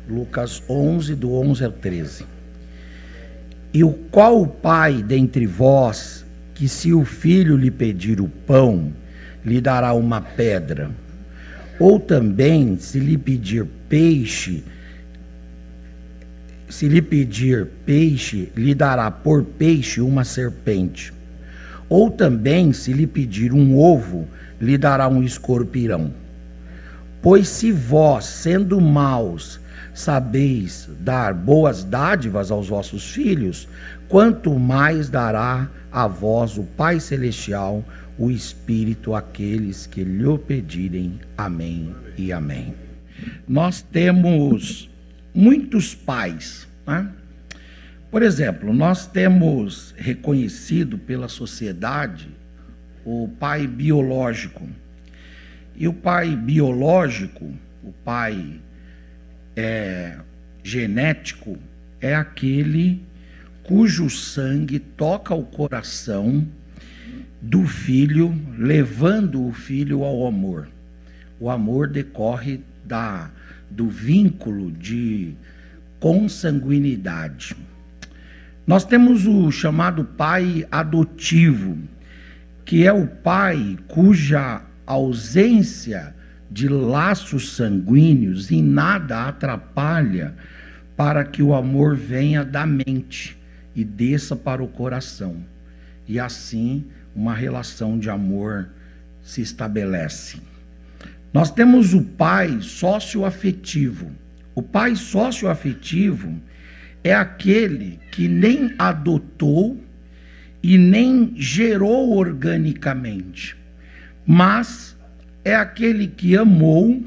Lucas 11, do 11 ao 13. E o qual pai dentre vós, que se o filho lhe pedir o pão, lhe dará uma pedra? Ou também, se lhe pedir peixe, lhe dará por peixe uma serpente? Ou também, se lhe pedir um ovo, lhe dará um escorpião? Pois se vós, sendo maus, sabeis dar boas dádivas aos vossos filhos, quanto mais dará a vós o Pai Celestial o Espírito àqueles que lhe o pedirem. Amém e amém. Nós temos muitos pais, né? Por exemplo, nós temos reconhecido pela sociedade o pai biológico. E o pai biológico, o pai genético, é aquele cujo sangue toca o coração do filho, levando o filho ao amor. O amor decorre do vínculo de consanguinidade. Nós temos o chamado pai adotivo, que é o pai cuja ausência de laços sanguíneos em nada atrapalha para que o amor venha da mente e desça para o coração. E assim uma relação de amor se estabelece. Nós temos o pai socioafetivo. O pai socioafetivo é aquele que nem adotou e nem gerou organicamente, mas é aquele que amou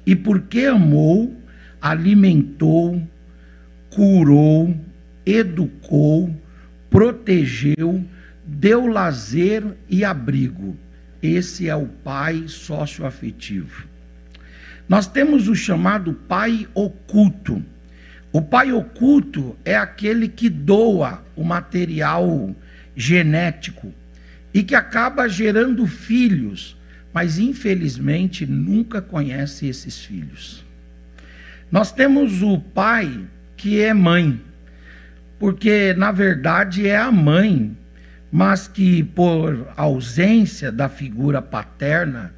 e, porque amou, alimentou, curou, educou, protegeu, deu lazer e abrigo. Esse é o pai socioafetivo. Nós temos o chamado pai oculto. O pai oculto é aquele que doa o material genético e que acaba gerando filhos, mas infelizmente nunca conhece esses filhos. Nós temos o pai que é mãe, porque na verdade é a mãe, mas que por ausência da figura paterna,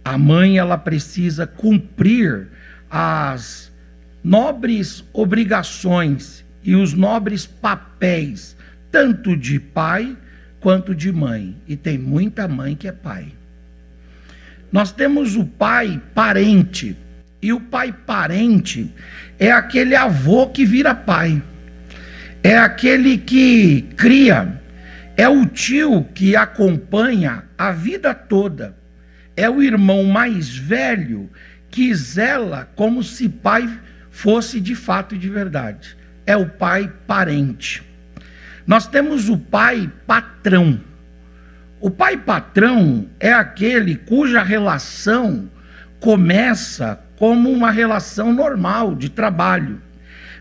a mãe ela precisa cumprir as nobres obrigações e os nobres papéis, tanto de pai quanto de mãe. E tem muita mãe que é pai. Nós temos o pai parente. E o pai parente é aquele avô que vira pai. É aquele que cria. É o tio que acompanha a vida toda. É o irmão mais velho que zela como se pai fosse de fato e de verdade. É o pai parente. Nós temos o pai patrão. O pai patrão é aquele cuja relação começa como uma relação normal de trabalho,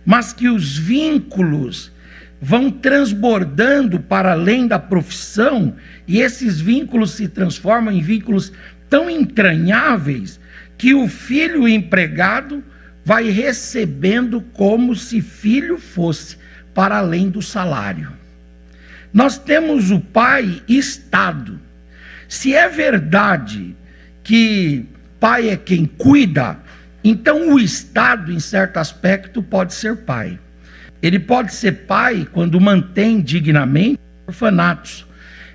mas que os vínculos vão transbordando para além da profissão, e esses vínculos se transformam em vínculos tão entranháveis que o filho empregado vai recebendo como se filho fosse, para além do salário. Nós temos o pai Estado. Se é verdade que pai é quem cuida, então o Estado, em certo aspecto, pode ser pai. Ele pode ser pai quando mantém dignamente orfanatos.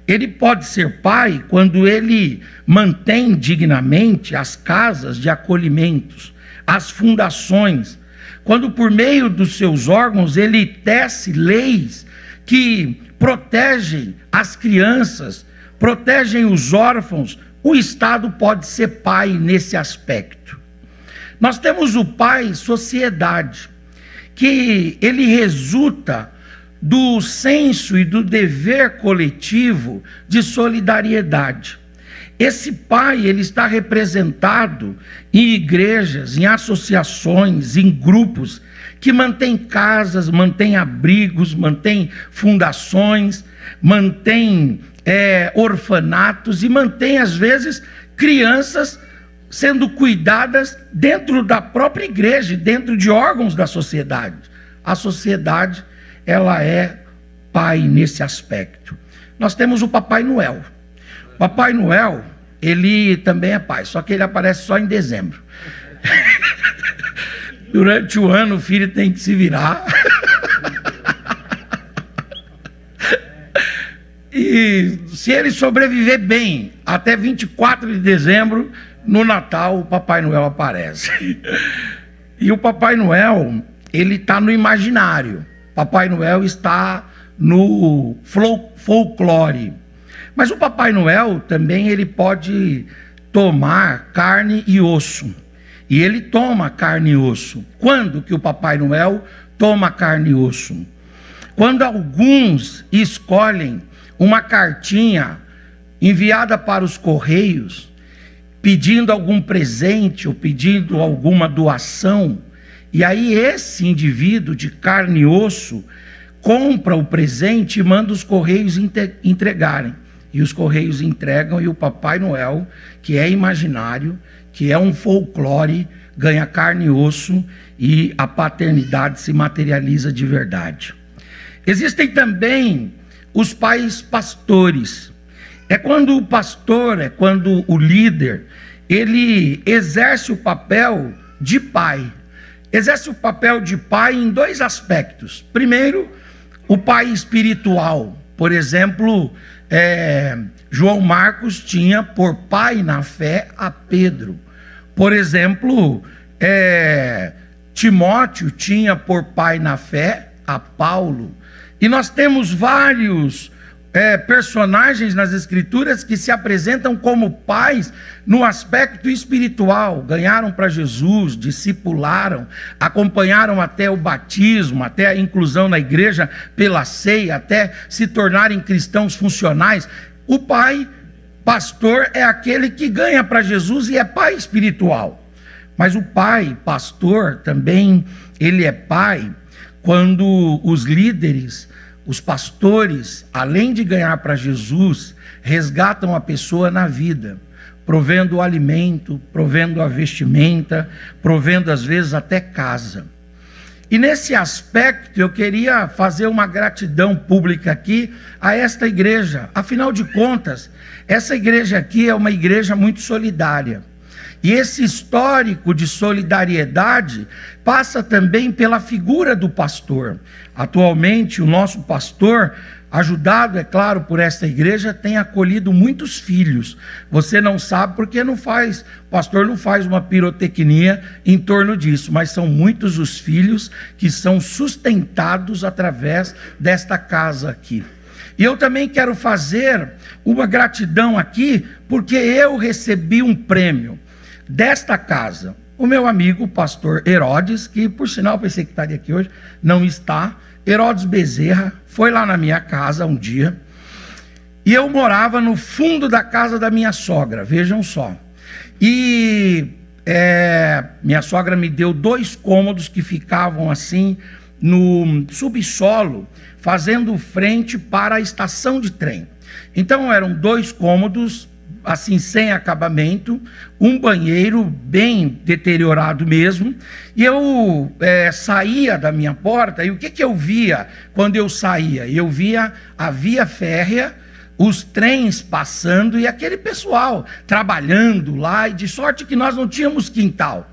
Ele pode ser pai quando ele mantém dignamente as casas de acolhimentos, as fundações, quando por meio dos seus órgãos ele tece leis que protegem as crianças, protegem os órfãos. O Estado pode ser pai nesse aspecto. Nós temos o pai sociedade, que ele resulta do senso e do dever coletivo de solidariedade. Esse pai, ele está representado em igrejas, em associações, em grupos que mantém casas, mantém abrigos, mantém fundações, mantém orfanatos e mantém, às vezes, crianças sendo cuidadas dentro da própria igreja, dentro de órgãos da sociedade. A sociedade, ela é pai nesse aspecto. Nós temos o Papai Noel. Papai Noel, ele também é pai, só que ele aparece só em dezembro. Durante o ano o filho tem que se virar. E se ele sobreviver bem até 24 de dezembro, no Natal o Papai Noel aparece. E o Papai Noel, ele está no imaginário. Papai Noel está no folclore. Mas o Papai Noel também ele pode tomar carne e osso. E ele toma carne e osso. Quando que o Papai Noel toma carne e osso? Quando alguns escolhem uma cartinha enviada para os correios, pedindo algum presente ou pedindo alguma doação, e aí esse indivíduo de carne e osso compra o presente e manda os correios entregarem. E os correios entregam e o Papai Noel, que é imaginário, que é um folclore, ganha carne e osso e a paternidade se materializa de verdade. Existem também os pais pastores. É quando o pastor, é quando o líder, ele exerce o papel de pai. Exerce o papel de pai em dois aspectos. Primeiro, o pai espiritual. Por exemplo, João Marcos tinha por pai na fé a Pedro. Por exemplo, Timóteo tinha por pai na fé a Paulo. E nós temos vários personagens nas Escrituras que se apresentam como pais no aspecto espiritual. Ganharam para Jesus, discipularam, acompanharam até o batismo, até a inclusão na igreja pela ceia, até se tornarem cristãos funcionais. O pai pastor é aquele que ganha para Jesus e é pai espiritual. Mas o pai pastor também, ele é pai quando os líderes, os pastores, além de ganhar para Jesus, resgatam a pessoa na vida, provendo o alimento, provendo a vestimenta, provendo às vezes até casa. E nesse aspecto eu queria fazer uma gratidão pública aqui a esta igreja. Afinal de contas, essa igreja aqui é uma igreja muito solidária. E esse histórico de solidariedade passa também pela figura do pastor. Atualmente, o nosso pastor, ajudado, é claro, por esta igreja, tem acolhido muitos filhos. Você não sabe porque o pastor não faz uma pirotecnia em torno disso, mas são muitos os filhos que são sustentados através desta casa aqui. E eu também quero fazer uma gratidão aqui, porque eu recebi um prêmio desta casa. O meu amigo, o pastor Herodes, que por sinal pensei que estaria aqui hoje, não está. Herodes Bezerra foi lá na minha casa um dia, e eu morava no fundo da casa da minha sogra, vejam só. E minha sogra me deu 2 cômodos que ficavam assim no subsolo, fazendo frente para a estação de trem. Então eram 2 cômodos assim, sem acabamento, um banheiro bem deteriorado mesmo, e eu saía da minha porta, e o que eu via quando eu saía? Eu via a via férrea, os trens passando, e aquele pessoal trabalhando lá, e de sorte que nós não tínhamos quintal.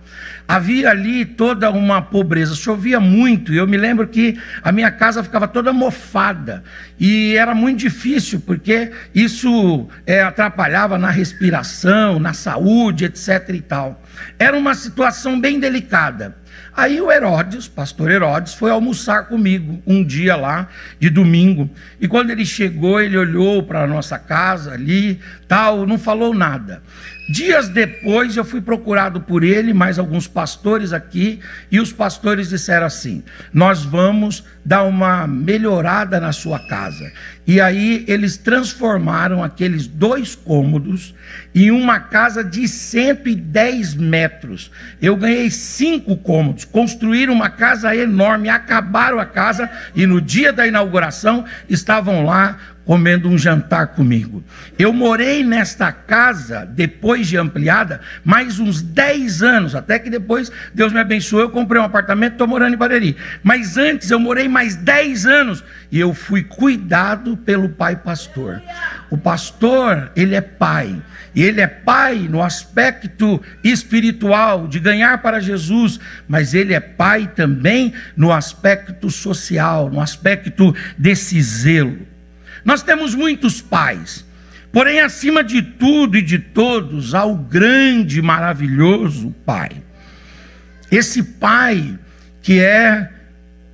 Havia ali toda uma pobreza, chovia muito, e eu me lembro que a minha casa ficava toda mofada, e era muito difícil, porque isso atrapalhava na respiração, na saúde, etc. e tal. Era uma situação bem delicada. Aí o Herodes, pastor Herodes, foi almoçar comigo um dia lá, de domingo, e quando ele chegou, ele olhou para a nossa casa ali, tal, não falou nada. Dias depois eu fui procurado por ele, mais alguns pastores aqui, e os pastores disseram assim: nós vamos dar uma melhorada na sua casa. E aí eles transformaram aqueles 2 cômodos em uma casa de 110 metros. Eu ganhei 5 cômodos cômodos, construíram uma casa enorme, acabaram a casa e no dia da inauguração estavam lá comendo um jantar comigo. Eu morei nesta casa, depois de ampliada, mais uns 10 anos, até que depois Deus me abençoou, eu comprei um apartamento, estou morando em Barueri. Mas antes eu morei mais 10 anos e eu fui cuidado pelo pai pastor. O pastor, ele é pai. E ele é pai no aspecto espiritual, de ganhar para Jesus, mas ele é pai também no aspecto social, no aspecto desse zelo. Nós temos muitos pais, porém acima de tudo e de todos há o grande, maravilhoso Pai. Esse Pai que é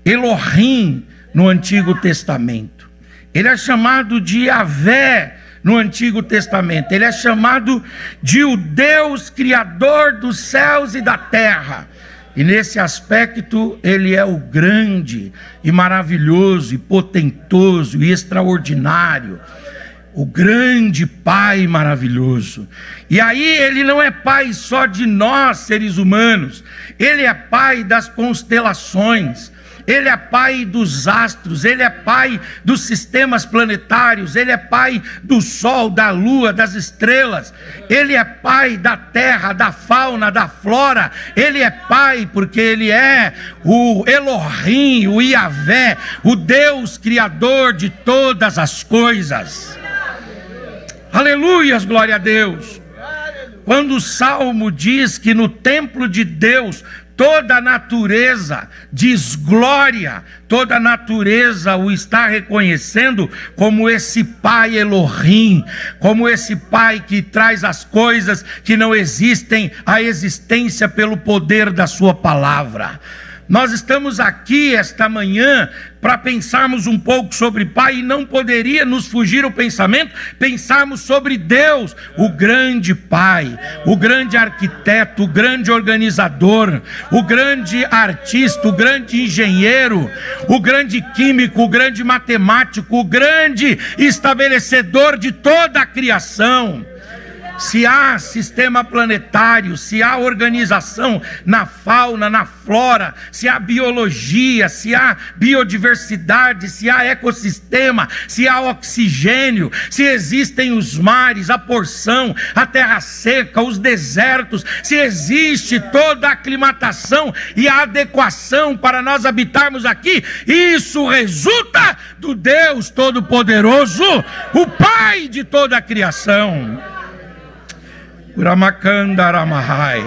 Elohim no Antigo Testamento. Ele é chamado de Yahvé no Antigo Testamento. Ele é chamado de o Deus Criador dos céus e da terra. E nesse aspecto ele é o grande e maravilhoso e potentoso e extraordinário, o grande Pai maravilhoso. E aí ele não é pai só de nós seres humanos, ele é pai das constelações, ele é pai dos astros, ele é pai dos sistemas planetários, ele é pai do sol, da lua, das estrelas, ele é pai da terra, da fauna, da flora, ele é pai porque ele é o Elohim, o Yahvé, o Deus criador de todas as coisas. Aleluias, glória a Deus. Quando o Salmo diz que no templo de Deus toda a natureza diz glória, toda a natureza o está reconhecendo como esse Pai Elohim, como esse Pai que traz as coisas que não existem à existência pelo poder da sua palavra. Nós estamos aqui esta manhã para pensarmos um pouco sobre Pai, e não poderia nos fugir o pensamento, pensarmos sobre Deus, o grande Pai, o grande arquiteto, o grande organizador, o grande artista, o grande engenheiro, o grande químico, o grande matemático, o grande estabelecedor de toda a criação. Se há sistema planetário, se há organização na fauna, na flora, se há biologia, se há biodiversidade, se há ecossistema, se há oxigênio, se existem os mares, a porção, a terra seca, os desertos, se existe toda a aclimatação e a adequação para nós habitarmos aqui, isso resulta do Deus Todo-Poderoso, o Pai de toda a criação. Uramakandaramahai,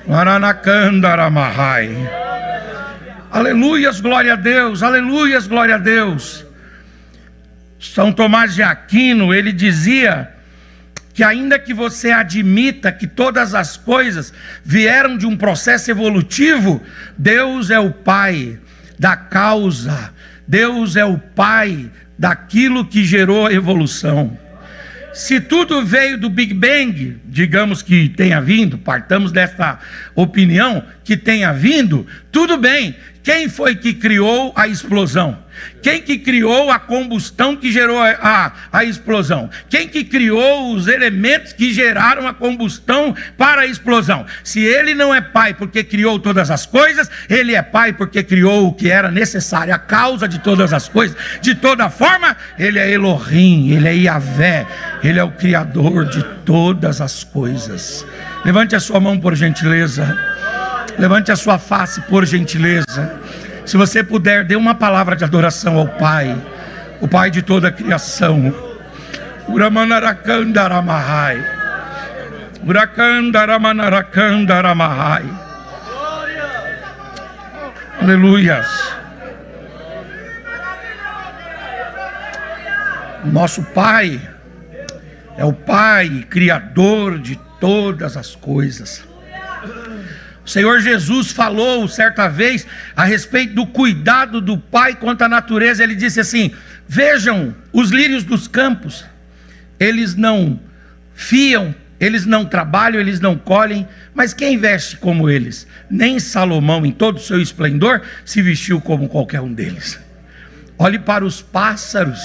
Maranakandaramahai. Aleluias, glória a Deus, aleluias, glória a Deus. São Tomás de Aquino, ele dizia que ainda que você admita que todas as coisas vieram de um processo evolutivo, Deus é o Pai da causa, Deus é o Pai daquilo que gerou a evolução. Se tudo veio do Big Bang, digamos que tenha vindo, partamos dessa opinião que tenha vindo, tudo bem. Quem foi que criou a explosão? Quem que criou a combustão que gerou a explosão? Quem que criou os elementos que geraram a combustão para a explosão? Se ele não é pai porque criou todas as coisas, ele é pai porque criou o que era necessário, a causa de todas as coisas. De toda forma, ele é Elohim, ele é Yahvé, ele é o criador de todas as coisas. Levante a sua mão por gentileza. Levante a sua face por gentileza. Se você puder, dê uma palavra de adoração ao Pai, o Pai de toda a criação. Uramanarakandaramahai, Urakandaramanarakandarahamahai. Aleluias. Nosso Pai é o Pai criador de todas as coisas. O Senhor Jesus falou certa vez a respeito do cuidado do Pai quanto à natureza. Ele disse assim: vejam os lírios dos campos, eles não fiam, eles não trabalham, eles não colhem, mas quem veste como eles? Nem Salomão em todo o seu esplendor se vestiu como qualquer um deles. Olhe para os pássaros.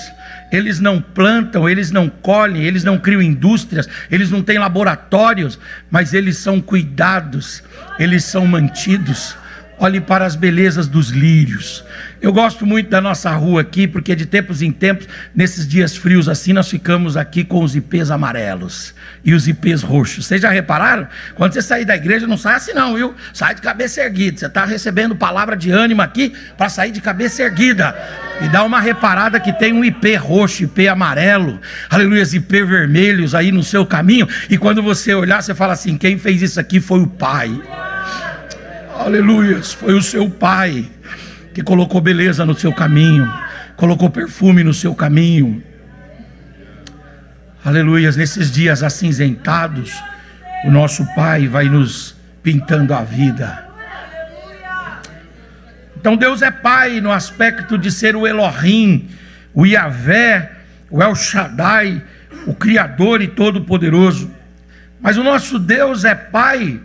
Eles não plantam, eles não colhem, eles não criam indústrias, eles não têm laboratórios, mas eles são cuidados, eles são mantidos. Olhe para as belezas dos lírios. Eu gosto muito da nossa rua aqui, porque de tempos em tempos, nesses dias frios assim, nós ficamos aqui com os ipês amarelos e os ipês roxos. Vocês já repararam? Quando você sair da igreja, não sai assim não, viu? Sai de cabeça erguida. Você está recebendo palavra de ânimo aqui para sair de cabeça erguida. E dá uma reparada que tem um ipê roxo, ipê amarelo, aleluia, ipê vermelhos aí no seu caminho. E quando você olhar, você fala assim: quem fez isso aqui foi o Pai. Aleluia, foi o seu Pai que colocou beleza no seu caminho, colocou perfume no seu caminho. Aleluia, nesses dias acinzentados, o nosso Pai vai nos pintando a vida. Então Deus é Pai no aspecto de ser o Elohim, o Yahvé, o El Shaddai, o Criador e Todo-Poderoso. Mas o nosso Deus é Pai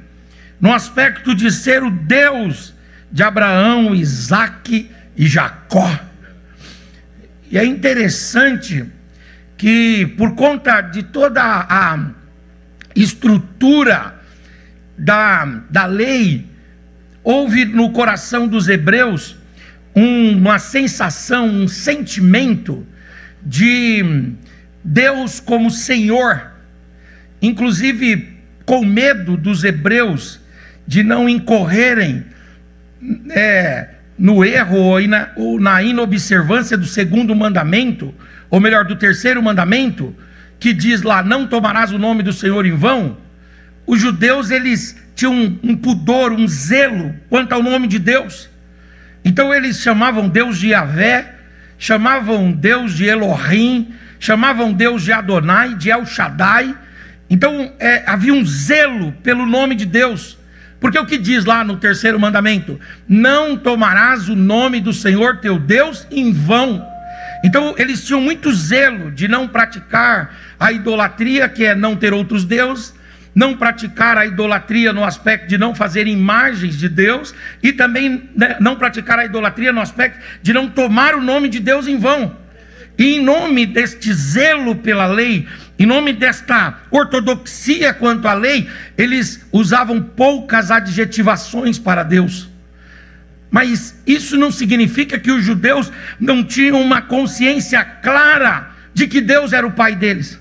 no aspecto de ser o Deus de Abraão, Isaque e Jacó. E é interessante que, por conta de toda a estrutura da lei, houve no coração dos hebreus uma sensação, um sentimento de Deus como Senhor, inclusive com medo dos hebreus de não incorrerem no erro ou na inobservância do segundo mandamento, ou melhor, do terceiro mandamento, que diz lá: não tomarás o nome do Senhor em vão. Os judeus, eles tinham um pudor, um zelo quanto ao nome de Deus. Então eles chamavam Deus de Yahvé, chamavam Deus de Elohim, chamavam Deus de Adonai, de El Shaddai. Então havia um zelo pelo nome de Deus. Porque o que diz lá no terceiro mandamento? Não tomarás o nome do Senhor teu Deus em vão. Então eles tinham muito zelo de não praticar a idolatria, que é não ter outros deuses, não praticar a idolatria no aspecto de não fazer imagens de Deus, e também não praticar a idolatria no aspecto de não tomar o nome de Deus em vão. E em nome deste zelo pela lei, em nome desta ortodoxia quanto à lei, eles usavam poucas adjetivações para Deus. Mas isso não significa que os judeus não tinham uma consciência clara de que Deus era o Pai deles.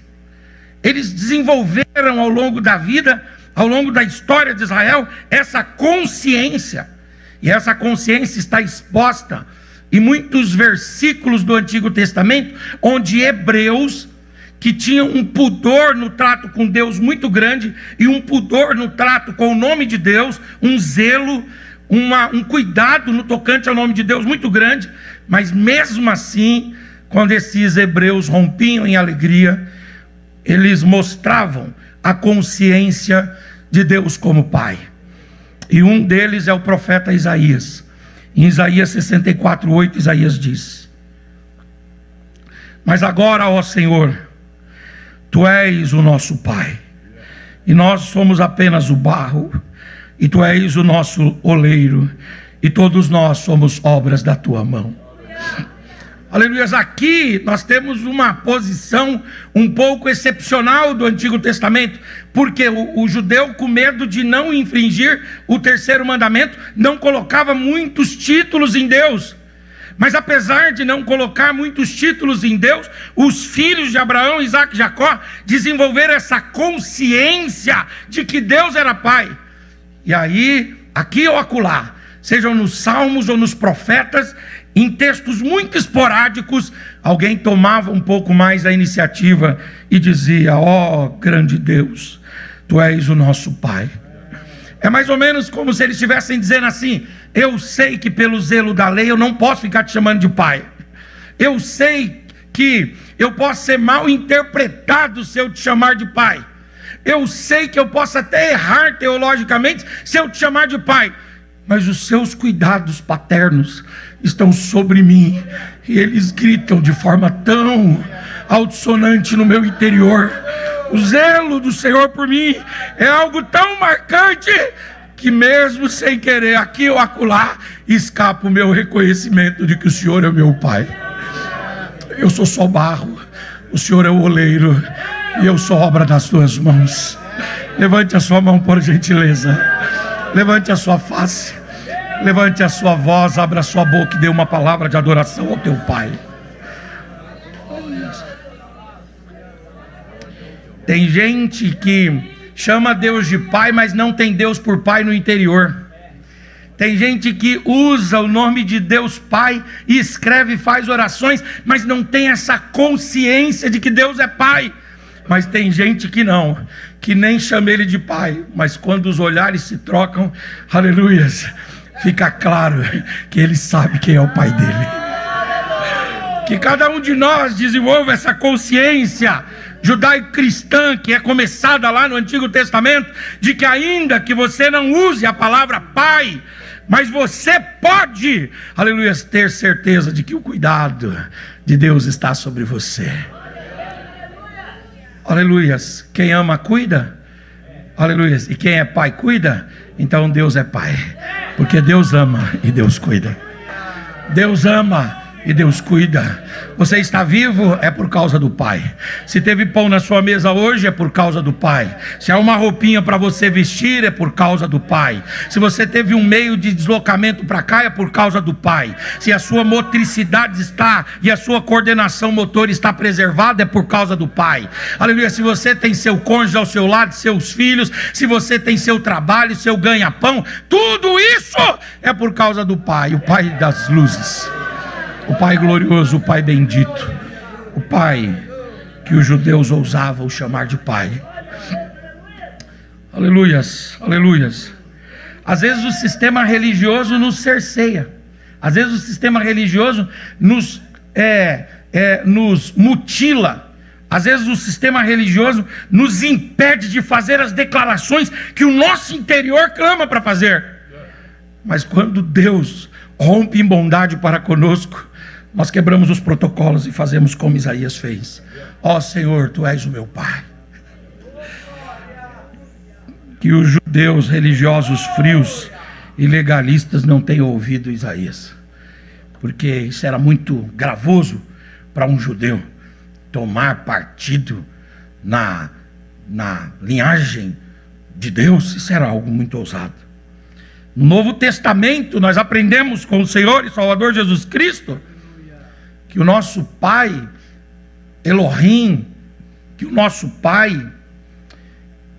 Eles desenvolveram ao longo da vida, ao longo da história de Israel, essa consciência. E essa consciência está exposta em muitos versículos do Antigo Testamento, onde hebreus que tinham um pudor no trato com Deus muito grande, e um pudor no trato com o nome de Deus, um zelo, um cuidado no tocante ao nome de Deus muito grande, mas mesmo assim, quando esses hebreus rompiam em alegria, eles mostravam a consciência de Deus como Pai. E um deles é o profeta Isaías. Em Isaías 64:8, Isaías diz: mas agora, ó Senhor, Tu és o nosso Pai, e nós somos apenas o barro, e Tu és o nosso oleiro, e todos nós somos obras da Tua mão. Aleluia. Aqui nós temos uma posição um pouco excepcional do Antigo Testamento, porque o judeu, com medo de não infringir o terceiro mandamento, não colocava muitos títulos em Deus. Mas apesar de não colocar muitos títulos em Deus, os filhos de Abraão, Isaque e Jacó desenvolveram essa consciência de que Deus era Pai. E aí, aqui ou acolá, sejam nos salmos ou nos profetas, em textos muito esporádicos, alguém tomava um pouco mais a iniciativa e dizia: ó grande Deus, Tu és o nosso Pai. É mais ou menos como se eles estivessem dizendo assim: eu sei que pelo zelo da lei eu não posso ficar te chamando de Pai. Eu sei que eu posso ser mal interpretado se eu te chamar de Pai. Eu sei que eu posso até errar teologicamente se eu te chamar de Pai. Mas os seus cuidados paternos estão sobre mim, e eles gritam de forma tão altissonante no meu interior. O zelo do Senhor por mim é algo tão marcante, que mesmo sem querer, aqui ou acolá, escapa o meu reconhecimento de que o Senhor é o meu Pai. Eu sou só barro, o Senhor é o oleiro, e eu sou obra das tuas mãos. Levante a sua mão, por gentileza. Levante a sua face. Levante a sua voz, abra a sua boca e dê uma palavra de adoração ao teu Pai. Tem gente que chama Deus de Pai, mas não tem Deus por Pai no interior. Tem gente que usa o nome de Deus Pai e escreve e faz orações, mas não tem essa consciência de que Deus é Pai. Mas tem gente que não, que nem chama Ele de Pai, mas quando os olhares se trocam, aleluias, fica claro que Ele sabe quem é o Pai dele. Que cada um de nós desenvolva essa consciência judaico-cristã, que é começada lá no Antigo Testamento, de que ainda que você não use a palavra Pai, mas você pode, aleluia, ter certeza de que o cuidado de Deus está sobre você. Aleluias. Quem ama cuida, aleluias. E quem é pai cuida. Então Deus é pai, porque Deus ama e Deus cuida. Deus ama e Deus cuida. Você está vivo é por causa do Pai. Se teve pão na sua mesa hoje é por causa do Pai. Se há uma roupinha para você vestir é por causa do Pai. Se você teve um meio de deslocamento para cá é por causa do Pai. Se a sua motricidade está e a sua coordenação motor está preservada é por causa do Pai. Aleluia. Se você tem seu cônjuge ao seu lado, seus filhos, se você tem seu trabalho, seu ganha-pão, tudo isso é por causa do Pai, o Pai das luzes. O Pai glorioso, o Pai bendito, o Pai que os judeus ousavam chamar de Pai. Aleluias, aleluias. Às vezes o sistema religioso nos cerceia. Às vezes o sistema religioso nos mutila. Às vezes o sistema religioso nos impede de fazer as declarações que o nosso interior clama para fazer. Mas quando Deus rompe em bondade para conosco, nós quebramos os protocolos e fazemos como Isaías fez. Ó Senhor, Tu és o meu Pai. Que os judeus religiosos frios e legalistas não tenham ouvido Isaías, porque isso era muito gravoso para um judeu, tomar partido na linhagem de Deus. Isso era algo muito ousado. No Novo Testamento nós aprendemos com o Senhor e Salvador Jesus Cristo que o nosso Pai Elohim, que o nosso Pai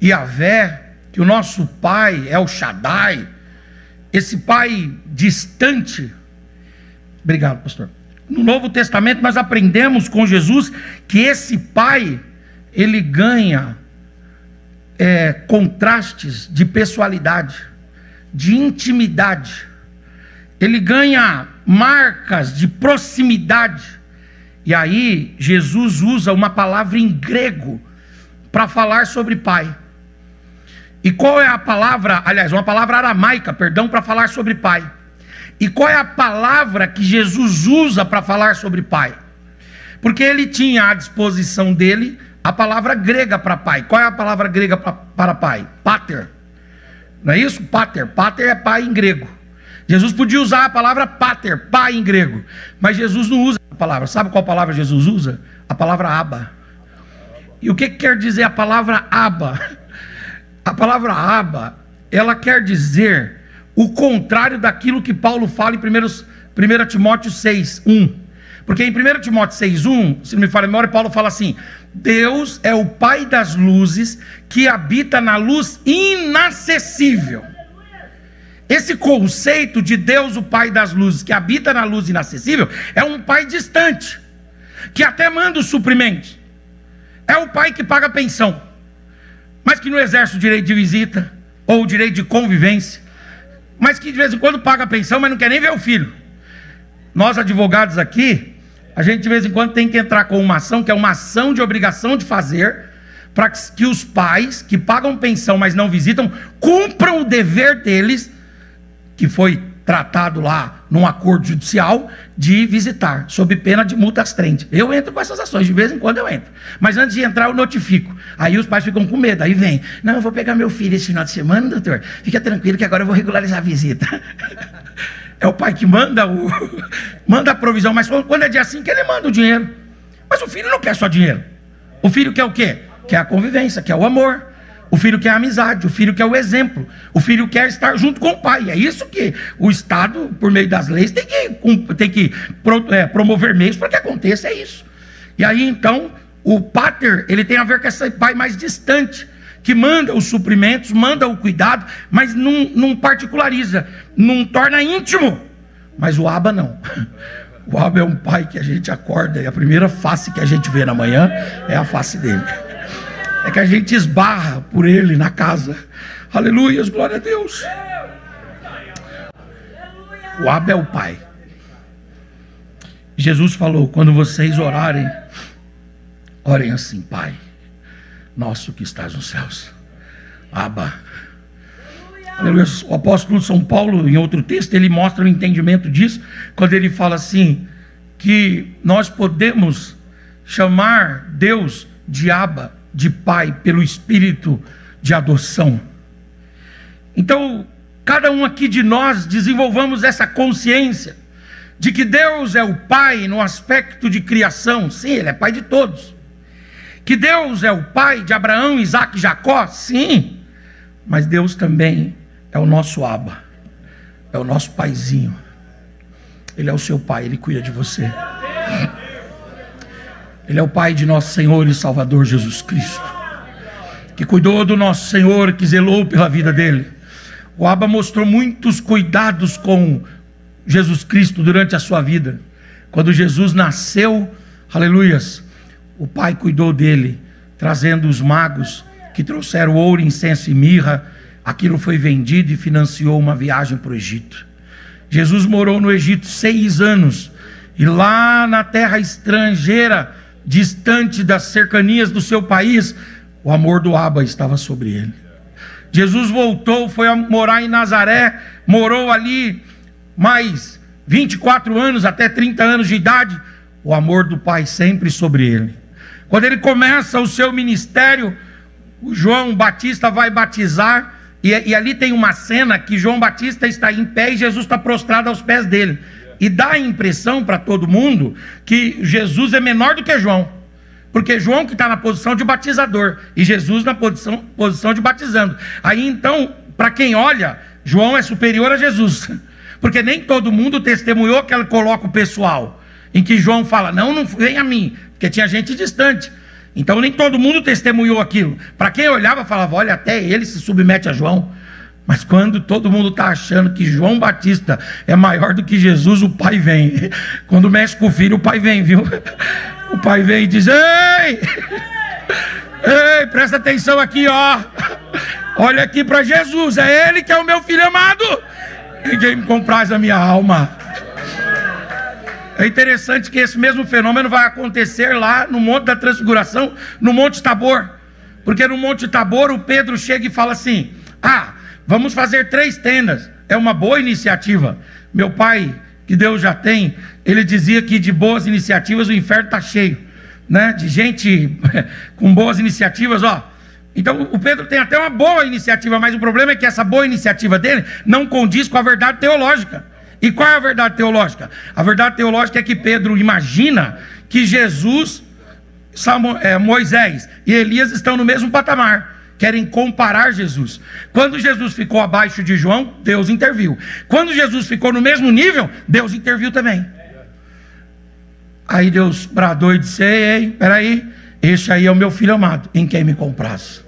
Yahvé, que o nosso Pai El Shaddai, esse Pai distante. Obrigado, pastor. No Novo Testamento nós aprendemos com Jesus que esse Pai, ele ganha contrastes de pessoalidade, de intimidade. Ele ganha marcas de proximidade. E aí Jesus usa uma palavra em grego para falar sobre Pai. E qual é a palavra, aliás, uma palavra aramaica, perdão, para falar sobre Pai. E qual é a palavra que Jesus usa para falar sobre Pai? Porque ele tinha à disposição dele a palavra grega para Pai. Qual é a palavra grega para Pai? Pater. Não é isso? Pater. Pater é pai em grego. Jesus podia usar a palavra pater, pai em grego, mas Jesus não usa a palavra. Sabe qual palavra Jesus usa? A palavra Abba. E o que quer dizer a palavra Abba? A palavra Abba, ela quer dizer o contrário daquilo que Paulo fala em 1 Timóteo 6:1. Porque em 1 Timóteo 6:1, se não me falha a memória, Paulo fala assim: Deus é o Pai das luzes, que habita na luz inacessível. Esse conceito de Deus, o Pai das luzes, que habita na luz inacessível, é um Pai distante, que até manda os suprimentos. É o Pai que paga a pensão, mas que não exerce o direito de visita, ou o direito de convivência, mas que de vez em quando paga a pensão, mas não quer nem ver o filho. Nós advogados aqui, a gente de vez em quando tem que entrar com uma ação, que é uma ação de obrigação de fazer, para que os pais que pagam pensão, mas não visitam, cumpram o dever deles, que foi tratado lá num acordo judicial, de visitar, sob pena de multa astrente. Eu entro com essas ações, de vez em quando eu entro, mas antes de entrar eu notifico. Aí os pais ficam com medo, aí vem: não, eu vou pegar meu filho esse final de semana, doutor, fica tranquilo que agora eu vou regularizar a visita. É o pai que manda a provisão, mas quando é dia assim que ele manda o dinheiro. Mas o filho não quer só dinheiro. O filho quer o quê? Quer a convivência, quer o amor. O filho quer a amizade, o filho quer o exemplo. O filho quer estar junto com o pai. É isso que o Estado, por meio das leis, tem que promover meios para que aconteça, é isso. E aí então, o pater, ele tem a ver com esse pai mais distante, que manda os suprimentos, manda o cuidado, mas não particulariza, não torna íntimo. Mas o Abba não. O Abba é um pai que a gente acorda e a primeira face que a gente vê na manhã é a face dele. É que a gente esbarra por ele na casa. Aleluias, glória a Deus. O Abba é o pai. Jesus falou: quando vocês orarem, orem assim: Pai nosso que estás nos céus. Abba. Aleluia. O apóstolo São Paulo, em outro texto, ele mostra o entendimento disso, quando ele fala assim, que nós podemos chamar Deus de Abba, de pai, pelo espírito de adoção. Então, cada um aqui de nós desenvolvamos essa consciência de que Deus é o pai no aspecto de criação. Sim, ele é pai de todos. Que Deus é o pai de Abraão, Isaac e Jacó? Sim. Mas Deus também é o nosso Abba, é o nosso paizinho. Ele é o seu pai, ele cuida de você. Ele é o pai de nosso Senhor e Salvador Jesus Cristo, que cuidou do nosso Senhor, que zelou pela vida dele. O Abba mostrou muitos cuidados com Jesus Cristo durante a sua vida. Quando Jesus nasceu, aleluias, o pai cuidou dele, trazendo os magos que trouxeram ouro, incenso e mirra. Aquilo foi vendido e financiou uma viagem para o Egito. Jesus morou no Egito 6 anos, e lá na terra estrangeira, distante das cercanias do seu país, o amor do Abba estava sobre ele. Jesus voltou, foi a morar em Nazaré, morou ali mais 24 anos, até 30 anos de idade, o amor do Pai sempre sobre ele. Quando ele começa o seu ministério, o João Batista vai batizar, e ali tem uma cena que João Batista está em pé e Jesus está prostrado aos pés dele. E dá a impressão para todo mundo que Jesus é menor do que João, porque João que está na posição de batizador e Jesus na posição de batizando. Aí então, para quem olha, João é superior a Jesus, porque nem todo mundo testemunhou que ele coloca o pessoal, em que João fala: não vem a mim, porque tinha gente distante. Então nem todo mundo testemunhou aquilo. Para quem olhava, falava: olha, até ele se submete a João. Mas quando todo mundo está achando que João Batista é maior do que Jesus, o pai vem. Quando mexe com o filho, o pai vem, viu? O pai vem e diz: ei, presta atenção aqui, ó. Olha aqui para Jesus, é ele que é o meu filho amado, em quem me compraz a minha alma. É interessante que esse mesmo fenômeno vai acontecer lá no Monte da Transfiguração, no Monte Tabor. Porque no Monte Tabor o Pedro chega e fala assim: vamos fazer 3 tendas. É uma boa iniciativa. Meu pai, que Deus já tem, ele dizia que de boas iniciativas o inferno está cheio, né? De gente com boas iniciativas, ó. Então o Pedro tem até uma boa iniciativa, mas o problema é que essa boa iniciativa dele não condiz com a verdade teológica. E qual é a verdade teológica? A verdade teológica é que Pedro imagina que Jesus, Moisés e Elias estão no mesmo patamar. Querem comparar Jesus. Quando Jesus ficou abaixo de João, Deus interviu. Quando Jesus ficou no mesmo nível, Deus interviu também. Aí Deus bradou e disse: ei, peraí, este aí é o meu filho amado, em quem me compraz.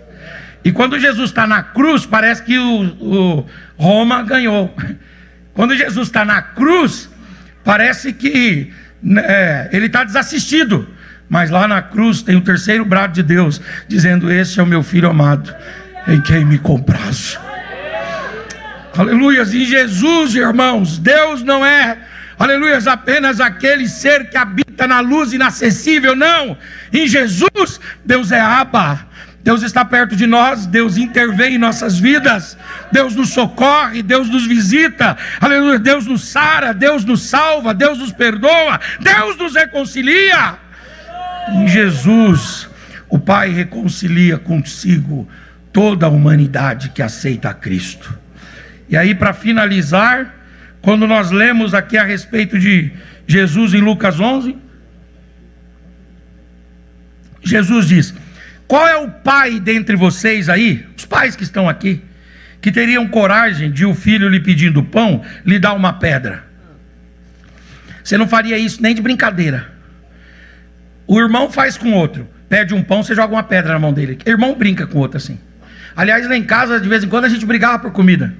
E quando Jesus está na cruz, parece que o Roma ganhou. Quando Jesus está na cruz, parece que ele está desassistido. Mas lá na cruz tem o terceiro brado de Deus, dizendo: este é o meu filho amado, em quem me comprazo. Aleluias. Em Jesus, irmãos, Deus não é, aleluias, apenas aquele ser que habita na luz inacessível. Não, em Jesus, Deus é Abba. Deus está perto de nós, Deus intervém em nossas vidas, Deus nos socorre, Deus nos visita, aleluia, Deus nos sara, Deus nos salva, Deus nos perdoa, Deus nos reconcilia. Em Jesus, o Pai reconcilia consigo toda a humanidade que aceita a Cristo. E aí, para finalizar, quando nós lemos aqui a respeito de Jesus em Lucas 11, Jesus diz: qual é o pai dentre vocês aí, os pais que estão aqui, que teriam coragem de o filho lhe pedindo pão, lhe dar uma pedra? Você não faria isso nem de brincadeira. O irmão faz com o outro, pede um pão, você joga uma pedra na mão dele. O irmão brinca com o outro assim. Aliás, lá em casa, de vez em quando, a gente brigava por comida.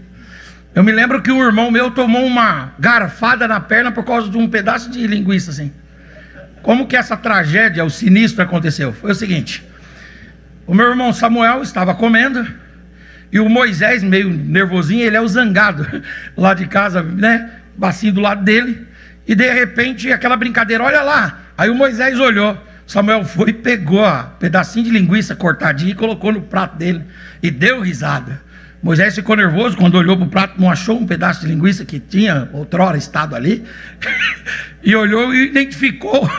Eu me lembro que um irmão meu tomou uma garfada na perna por causa de um pedaço de linguiça assim. Como que essa tragédia, o sinistro aconteceu? Foi o seguinte: o meu irmão Samuel estava comendo, e o Moisés, meio nervosinho, ele é o zangado lá de casa, né? Bacinho do lado dele. E de repente, aquela brincadeira, olha lá. Aí o Moisés olhou, Samuel foi e pegou um pedacinho de linguiça cortadinho e colocou no prato dele e deu risada. Moisés ficou nervoso quando olhou para o prato, não achou um pedaço de linguiça que tinha outrora estado ali, e olhou e identificou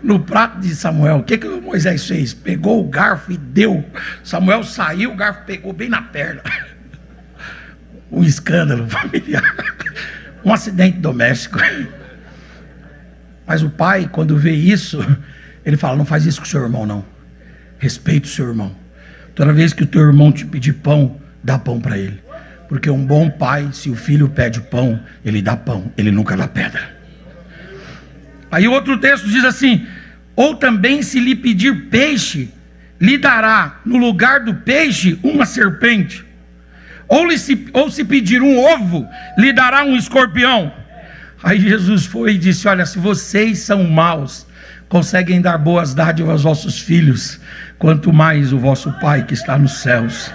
no prato de Samuel. O que o Moisés fez? Pegou o garfo e deu. Samuel saiu, o garfo pegou bem na perna. Um escândalo familiar, um acidente doméstico. Mas o pai, quando vê isso, ele fala: não faz isso com o seu irmão não, respeita o seu irmão. Toda vez que o teu irmão te pedir pão, dá pão para ele, porque um bom pai, se o filho pede pão, ele dá pão, ele nunca dá pedra. Aí outro texto diz assim: ou também se lhe pedir peixe, lhe dará no lugar do peixe uma serpente, ou se pedir um ovo, lhe dará um escorpião. Aí Jesus foi e disse: olha, se vocês são maus, conseguem dar boas dádivas aos vossos filhos, quanto mais o vosso Pai que está nos céus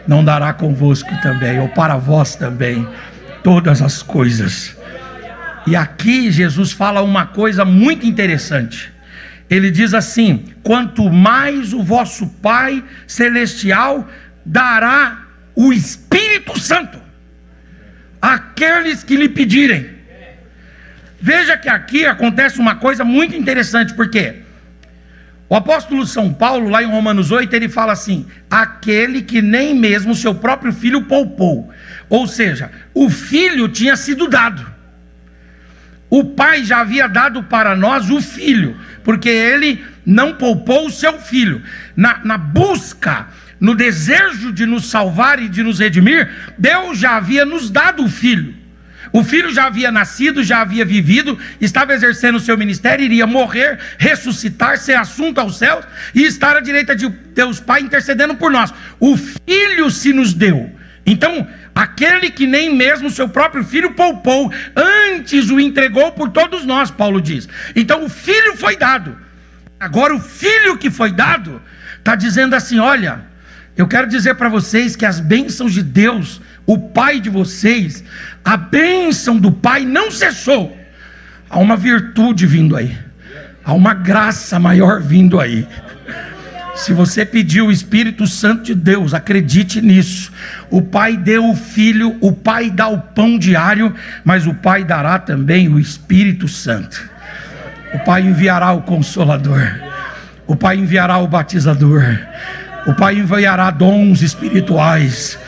não dará convosco também, ou para vós também, todas as coisas. E aqui Jesus fala uma coisa muito interessante. Ele diz assim: quanto mais o vosso Pai Celestial dará o Espírito Santo àqueles que lhe pedirem. Veja que aqui acontece uma coisa muito interessante, porque o apóstolo São Paulo, lá em Romanos 8, ele fala assim: aquele que nem mesmo seu próprio filho poupou. Ou seja, o filho tinha sido dado. O pai já havia dado para nós o filho, porque ele não poupou o seu filho. Na busca, no desejo de nos salvar e de nos redimir, Deus já havia nos dado o filho. O filho já havia nascido, já havia vivido, estava exercendo o seu ministério, iria morrer, ressuscitar, ser assunto aos céus e estar à direita de Deus Pai intercedendo por nós. O filho se nos deu. Então, aquele que nem mesmo seu próprio filho poupou, antes o entregou por todos nós, Paulo diz. Então o filho foi dado. Agora o filho que foi dado está dizendo assim: olha, eu quero dizer para vocês que as bênçãos de Deus, o Pai de vocês, a bênção do Pai não cessou. Há uma virtude vindo aí, há uma graça maior vindo aí. Se você pediu o Espírito Santo de Deus, acredite nisso. O Pai deu o Filho, o Pai dá o pão diário, mas o Pai dará também o Espírito Santo. O Pai enviará o Consolador, o Pai enviará o Batizador, o Pai enviará dons espirituais,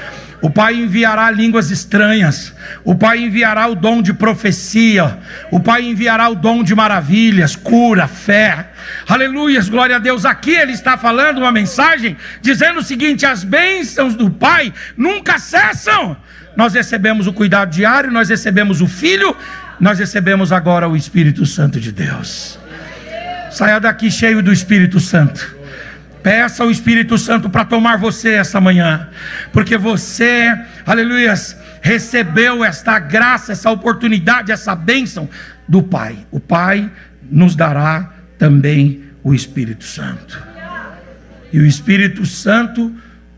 o Pai enviará línguas estranhas, o Pai enviará o dom de profecia, o Pai enviará o dom de maravilhas, cura, fé. Aleluias, glória a Deus. Aqui ele está falando uma mensagem dizendo o seguinte: as bênçãos do Pai nunca cessam. Nós recebemos o cuidado diário, nós recebemos o Filho, nós recebemos agora o Espírito Santo de Deus. Saia daqui cheio do Espírito Santo. Peça ao Espírito Santo para tomar você essa manhã, porque você, aleluias, recebeu esta graça, essa oportunidade, essa bênção do Pai. O Pai nos dará também o Espírito Santo. E o Espírito Santo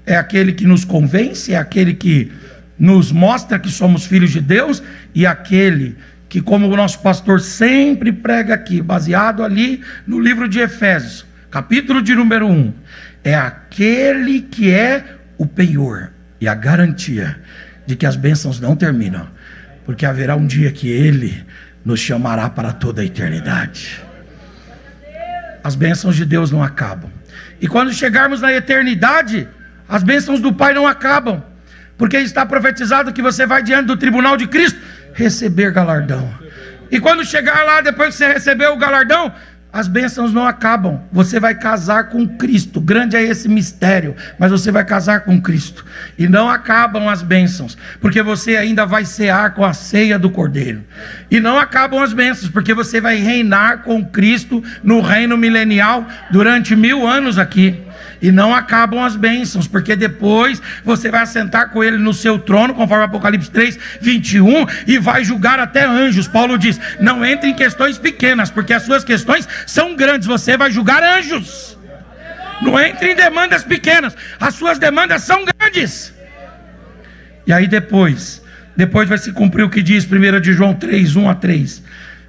é aquele que nos convence, é aquele que nos mostra que somos filhos de Deus, e aquele que, como o nosso pastor sempre prega aqui, baseado ali no livro de Efésios, capítulo de número 1, é aquele que é o penhor e a garantia de que as bênçãos não terminam, porque haverá um dia que Ele nos chamará para toda a eternidade. As bênçãos de Deus não acabam, e quando chegarmos na eternidade, as bênçãos do Pai não acabam, porque está profetizado que você vai diante do tribunal de Cristo receber galardão. E quando chegar lá, depois que você receber o galardão, As bênçãos não acabam. Você vai casar com Cristo. Grande é esse mistério, mas você vai casar com Cristo. E não acabam as bênçãos, porque você ainda vai cear com a ceia do Cordeiro. E não acabam as bênçãos, porque você vai reinar com Cristo no reino milenial durante 1000 anos aqui. E não acabam as bênçãos, porque depois você vai assentar com ele no seu trono, conforme Apocalipse 3, 21, e vai julgar até anjos. Paulo diz, não entre em questões pequenas, porque as suas questões são grandes, você vai julgar anjos. Não entre em demandas pequenas, as suas demandas são grandes. E aí depois vai se cumprir o que diz 1 de João 3, 1 a 3.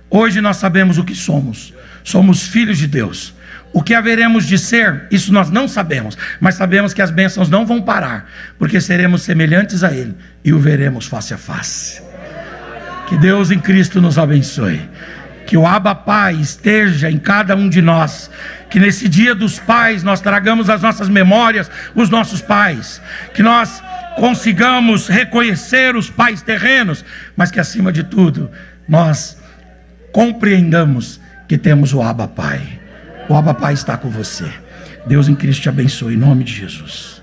Hoje nós sabemos o que somos. Somos filhos de Deus. O que haveremos de ser, isso nós não sabemos, mas sabemos que as bênçãos não vão parar, porque seremos semelhantes a Ele e o veremos face a face. Que Deus em Cristo nos abençoe. Que o Abba Pai esteja em cada um de nós. Que nesse dia dos pais nós tragamos às nossas memórias os nossos pais. Que nós consigamos reconhecer os pais terrenos, mas que acima de tudo nós compreendamos que temos o Abba Pai. O Abba Pai está com você. Deus em Cristo te abençoe, em nome de Jesus.